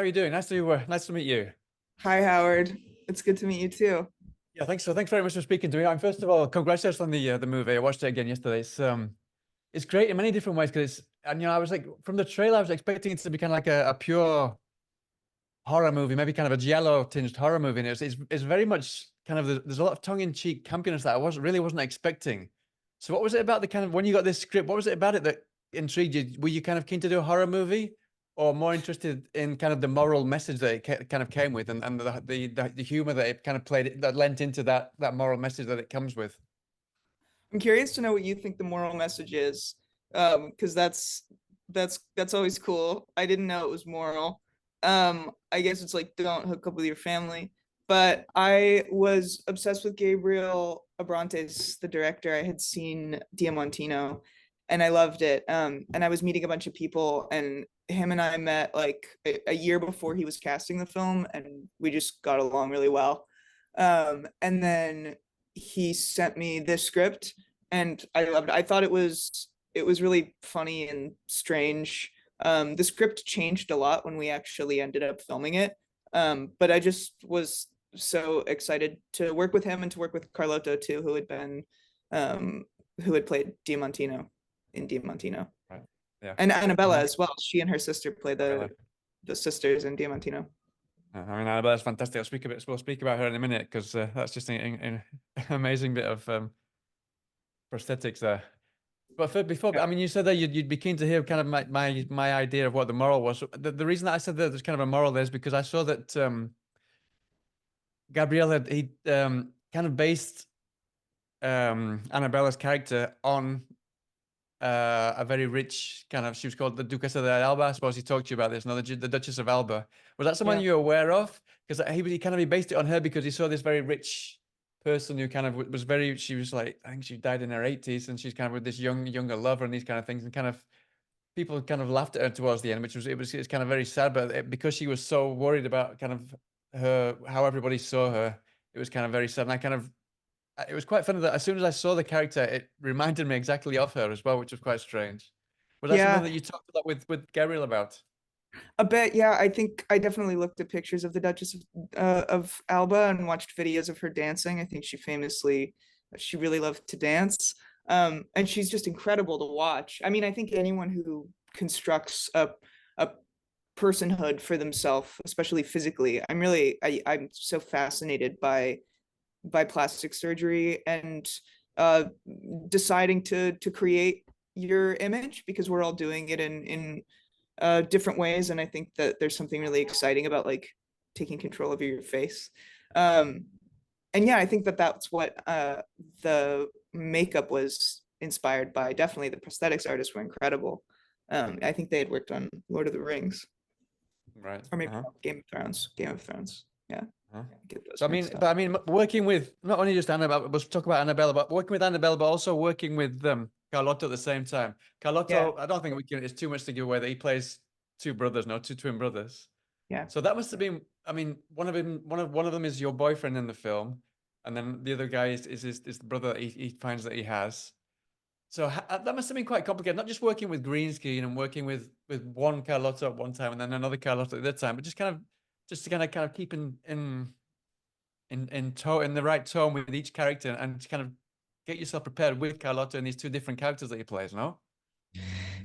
How are you doing? Nice to meet you. Hi, Howard. It's good to meet you too. Yeah, thanks. So thanks very much for speaking to me. First of all, congratulations on the movie. I watched it again yesterday. It's great in many different ways because and I was like from the trailer, I was expecting it to be kind of like a pure horror movie, maybe kind of a giallo tinged horror movie. And it's very much kind of there's a lot of tongue-in-cheek campiness that I wasn't expecting. So what was it about the kind of when you got this script? What was it about it that intrigued you? Were you kind of keen to do a horror movie, or more interested in kind of the moral message that it kind of came with, and the humor that it kind of played that lent into that moral message that it comes with? I'm curious to know what you think the moral message is, because that's always cool. I didn't know it was moral. I guess it's like don't hook up with your family. But I was obsessed with Gabriel Abrantes, the director. I had seen Diamantino, and I loved it. And I was meeting a bunch of people, and him and I met like a year before he was casting the film, and we just got along really well. And then he sent me this script, and I loved it. I thought it was really funny and strange. The script changed a lot when we actually ended up filming it. But I just was so excited to work with him and to work with Carloto too, um, who had played Diamantino in Diamantino, Right. Yeah. and And Annabella then as well. She and her sister play the sisters in Diamantino. I mean, Annabella's fantastic. We'll speak about her in a minute because that's just an amazing bit of prosthetics there. But before, Yeah. I mean, you said that you'd be keen to hear kind of my idea of what the moral was. So the reason that I said that there's kind of a moral there is because I saw that Gabriel he kind of based Annabella's character on a very rich kind of, she was called the Duchessa de Alba. I suppose he talked to you about this. No, the Duchess of Alba. Was that someone Yeah. you're aware of? Because he based it on her because he saw this very rich person who kind of was very, she was like, I think she died in her 80s, and she's kind of with this younger lover and these kind of things, and kind of people kind of laughed at her towards the end, which was it's kind of very sad. But because she was so worried about kind of her, how everybody saw her, it was kind of very sad. And I kind of it was quite funny that as soon as I saw the character, it reminded me exactly of her as well, which was quite strange. Was that something Yeah. that you talked a lot with Gabriel about? A bit, yeah. I think I definitely looked at pictures of the Duchess of Alba and watched videos of her dancing. I think she really loved to dance. And she's just incredible to watch. I mean, I think anyone who constructs a personhood for themselves, especially physically, I'm so fascinated by plastic surgery and uh, deciding to create your image because we're all doing it in different ways. And I think that there's something really exciting about like taking control of your face. Um, and yeah, I think that that's what the makeup was inspired by. Definitely, the prosthetics artists were incredible. I think they had worked on Lord of the Rings Right. or maybe Uh-huh. Game of Thrones. Game of Thrones. Yeah, Uh-huh. get those So mixed up. I mean, working with not only just Annabelle, let's talk about Annabelle, but working with Annabelle, but also working with Carlotta at the same time. Yeah, Carlotto, I don't think it's too much to give away that he plays two brothers, no, two twin brothers. yeah. So that must have been, I mean, one of them is your boyfriend in the film, and then the other guy is the brother that he finds that he has. So that must have been quite complicated, not just working with green screen and working with one Carlotta at one time and then another Carlotta at the other time, but just to kind of keep in the right tone with each character and to kind of get yourself prepared with Carlotta and these two different characters that he plays, no?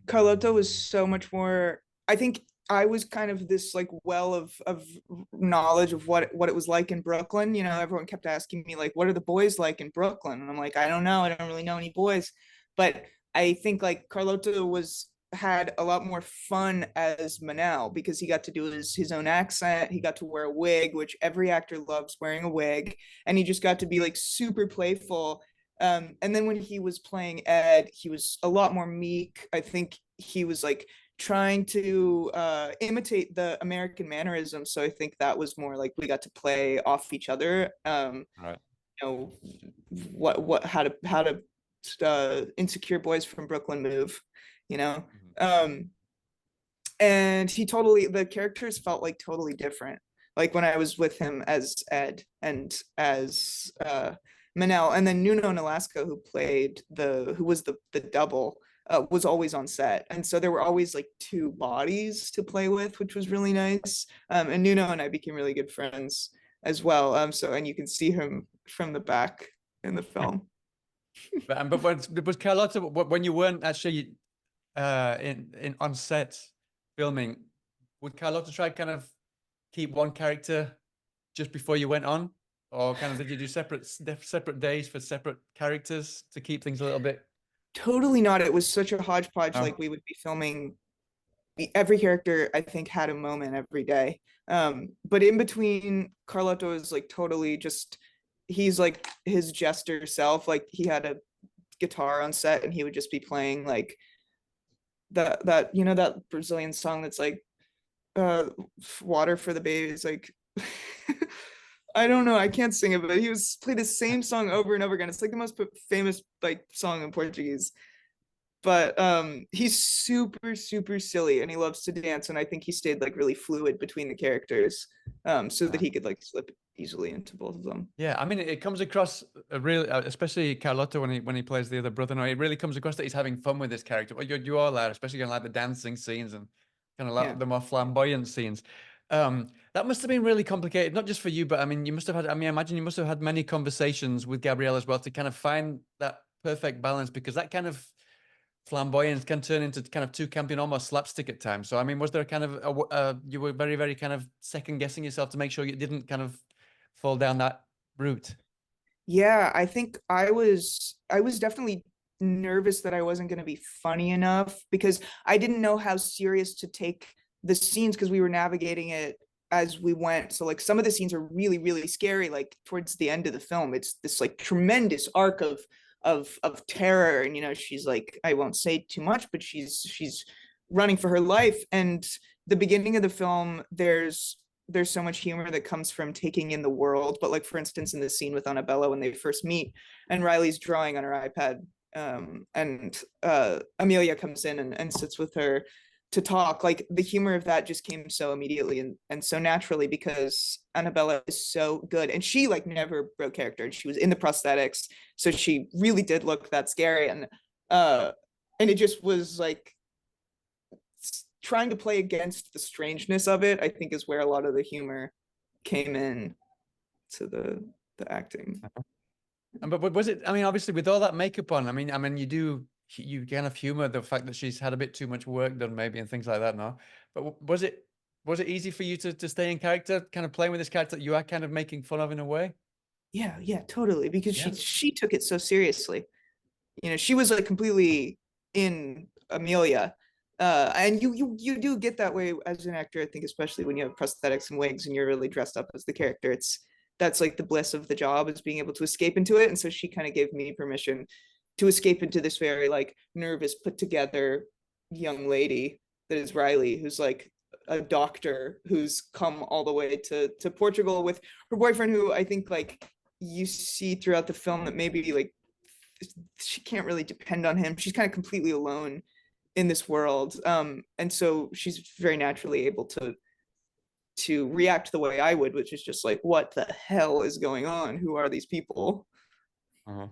Carloto was so much more. I think I was kind of this like well of knowledge of what it was like in Brooklyn. You know, everyone kept asking me like, "What are the boys like in Brooklyn?" And I'm like, "I don't know. I don't really know any boys." But I think like Carloto was had a lot more fun as Manel because he got to do his own accent. He got to wear a wig, which every actor loves wearing a wig, and he just got to be like super playful. And then when he was playing Ed, he was a lot more meek. I think he was like trying to imitate the American mannerisms. So I think that was more like we got to play off each other. Right. You know what how to insecure boys from Brooklyn move. You know, Mhm. um, and the characters felt like totally different. Like when I was with him as Ed and as Manel, and then Nuno Nolasco, who was the double. was always on set. And so there were always like two bodies to play with, which was really nice. And Nuno and I became really good friends as well. And you can see him from the back in the film. But was Carlotta, when you weren't actually in on set filming, would Carlotta try kind of keep one character just before you went on, or kind of did you do separate days for separate characters to keep things a little bit? Totally not. It was such a hodgepodge. Oh, Like we would be filming, every character I think had a moment every day. But in between, Carloto is like totally just, he's like his jester self. Like he had a guitar on set and he would just be playing like that you know, that Brazilian song that's like uh water for the babies, like I don't know, I can't sing it, but he was play the same song over and over again. It's like the most famous like song in Portuguese. But he's super silly and he loves to dance, and I think he stayed like really fluid between the characters, so that he could like slip easily into both of them. yeah. I mean, it comes across really, especially Carlotta when he plays the other brother. No, it really comes across that he's having fun with this character. Well, you all are, especially kind of like the dancing scenes and kind of Yeah. like the more flamboyant scenes. That must have been really complicated, not just for you, but I mean, you must have had. I mean, I imagine you must have had many conversations with Gabrielle as well to kind of find that perfect balance, because that kind of flamboyance can turn into kind of too campy and almost slapstick at times. So, I mean, was there a kind of you were very kind of second guessing yourself to make sure you didn't kind of fall down that route? Yeah, I think I was definitely nervous that I wasn't going to be funny enough, because I didn't know how serious to take the scenes, because we were navigating it as we went. So like some of the scenes are really scary, like towards the end of the film. It's this like tremendous arc of terror, and you know, she's like, I won't say too much, but she's running for her life. And the beginning of the film, there's so much humor that comes from taking in the world. But like, for instance, in the scene with Annabella when they first meet and Riley's drawing on her iPad, and Amelia comes in and sits with her to talk, like the humor of that just came so immediately and so naturally, because Annabella is so good and she like never broke character and she was in the prosthetics, so she really did look that scary. And it just was like trying to play against the strangeness of it, I think, is where a lot of the humor came in to the acting. But was it? I mean, obviously, with all that makeup on, I mean, you kind of humor the fact that she's had a bit too much work done, maybe, and things like that. No, but was it easy for you to stay in character, kind of playing with this character that you are kind of making fun of in a way? Yeah, totally, because Yeah. she took it so seriously. You know, she was like completely in Amelia. And you do get that way as an actor, I think, especially when you have prosthetics and wigs and you're really dressed up as the character. That's like the bliss of the job, is being able to escape into it. And so she kind of gave me permission to escape into this very like nervous, put together young lady that is Riley, who's like a doctor who's come all the way to Portugal with her boyfriend, who I think like you see throughout the film that maybe like she can't really depend on him. She's kind of completely alone in this world. And so she's very naturally able to react the way I would, which is just like, what the hell is going on? Who are these people? Uh-huh.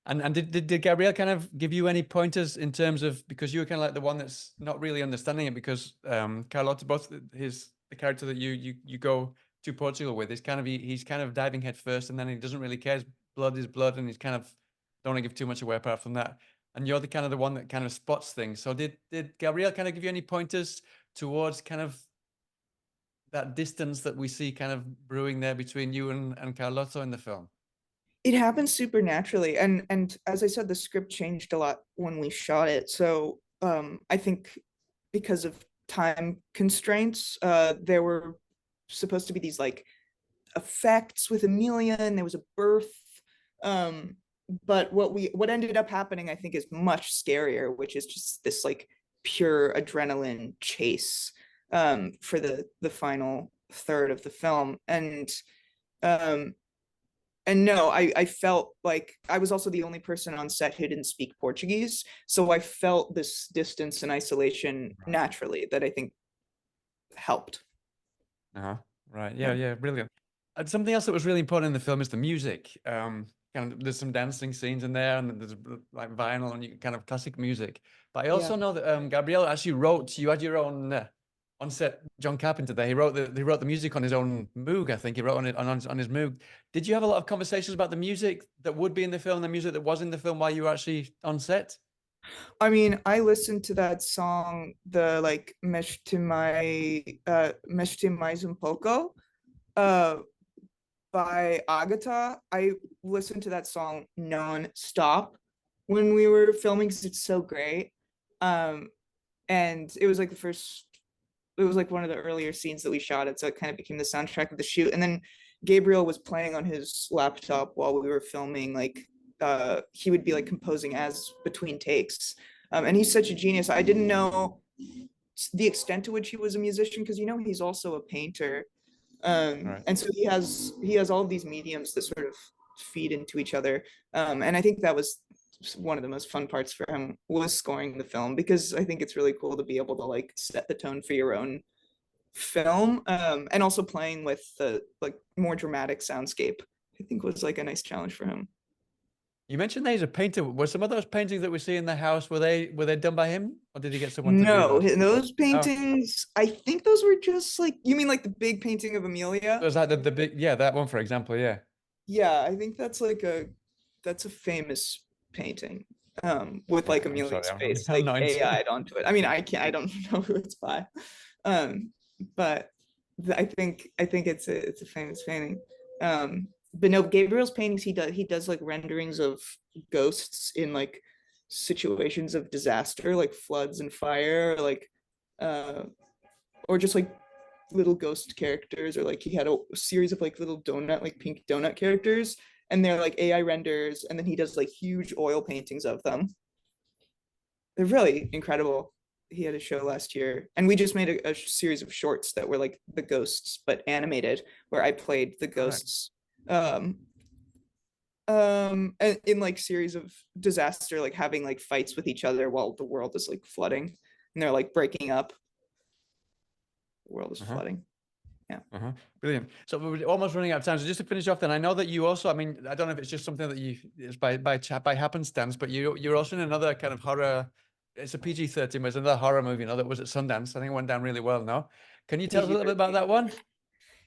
And did Gabrielle kind of give you any pointers in terms of, because you were kind of like the one that's not really understanding it, because Carlotta, both the character that you go to Portugal with, is kind of he's kind of diving head first, and then he doesn't really care. His blood is blood, and he's kind of, don't want to give too much away apart from that. And you're the kind of the one that kind of spots things. So did Gabrielle kind of give you any pointers towards kind of that distance that we see kind of brewing there between you and Carlotta in the film? It happens super naturally. And as I said, the script changed a lot when we shot it. So I think because of time constraints, there were supposed to be these like effects with Amelia, and there was a birth. Um, but what ended up happening, I think, is much scarier, which is just this like pure adrenaline chase for the final third of the film. Um, and no, I felt like I was also the only person on set who didn't speak Portuguese, so I felt this distance and isolation naturally that I think helped. Uh-huh. Right. Yeah, Yeah. yeah, brilliant. And something else that was really important in the film is the music. kind of there's some dancing scenes in there, and there's like vinyl and kind of classic music. But I Yeah. also know that Gabrielle actually wrote. You had your own on set. John Carpenter there. He wrote the music on his own Moog. I think he wrote on it on his Moog. Did you have a lot of conversations about the music that would be in the film, the music that was in the film while you were actually on set? I mean, I listened to that song, the like Mesh to My Zumpoko, by Agata. I listened to that song non-stop when we were filming because it's so great. And it was like it was like one of the earlier scenes that we shot it, so it kind of became the soundtrack of the shoot. And then Gabriel was playing on his laptop while we were filming, like he would be like composing as between takes. And he's such a genius. I didn't know the extent to which he was a musician, because he's also a painter. Right. And so he has all of these mediums that sort of feed into each other. And I think that was one of the most fun parts for him, was scoring the film, because I think it's really cool to be able to like set the tone for your own film, and also playing with the like more dramatic soundscape, I think was like a nice challenge for him. You mentioned that he's a painter. Were some of those paintings that we see in the house, were they done by him, or did he get someone to do No, those? those paintings, I think those were just like, you mean like the big painting of Amelia? Was that the big, yeah, that one, for example, yeah. Yeah, I think that's a famous painting, with like I'm Amelia's sorry, face I'm like not into it. AI'd onto it. I mean, I don't know who it's by, but I think it's a famous painting. But no, Gabriel's paintings, he does like renderings of ghosts in like situations of disaster, like floods and fire, like or just like little ghost characters, or like he had a series of like little donut, like pink donut characters, and they're like AI renders, and then he does like huge oil paintings of them. They're really incredible. He had a show last year, and we just made a series of shorts that were like the ghosts but animated, where I played the ghosts in like series of disaster, like having like fights with each other while the world is like flooding, and they're like breaking up. The world is flooding. Yeah. Brilliant. So we're almost running out of time. So just to finish off, then, I know that you also, I mean, I don't know if it's just something that it's by happenstance, but you're also in another kind of horror. It's a PG-13, but it's another horror movie. That was at Sundance. I think it went down really well. No, can you tell us a little bit about that one?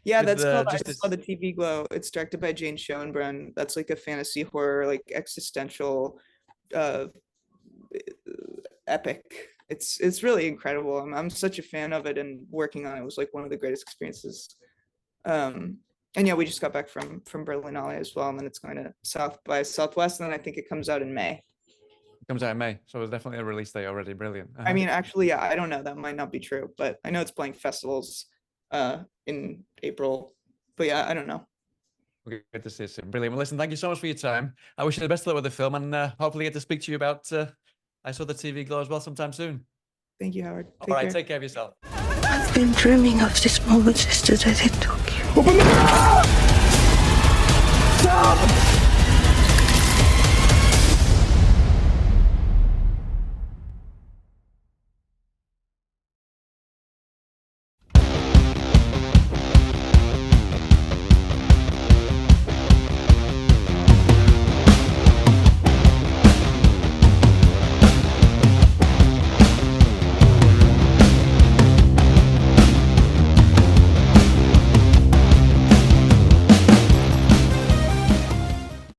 Yeah, With that's called I just Saw the TV Glow. It's directed by Jane Schoenbrunn. That's like a fantasy horror, like existential epic. It's really incredible. I'm such a fan of it, and working on it was like one of the greatest experiences. And yeah, we just got back from Berlinale as well, and then it's going to South by Southwest, and then I think it comes out in May. It comes out in May, so it's definitely a release date already. Brilliant. I mean, actually, yeah, I don't know. That might not be true, but I know it's playing festivals in April. But yeah, I don't know. Good to see you soon. Brilliant. Well, listen, thank you so much for your time. I wish you the best of luck with the film, and hopefully get to speak to you about I Saw the TV Glow as well sometime soon. Thank you, Howard. All right, take care of yourself. I've been dreaming of this moment since the day they took you. Open the door! Stop!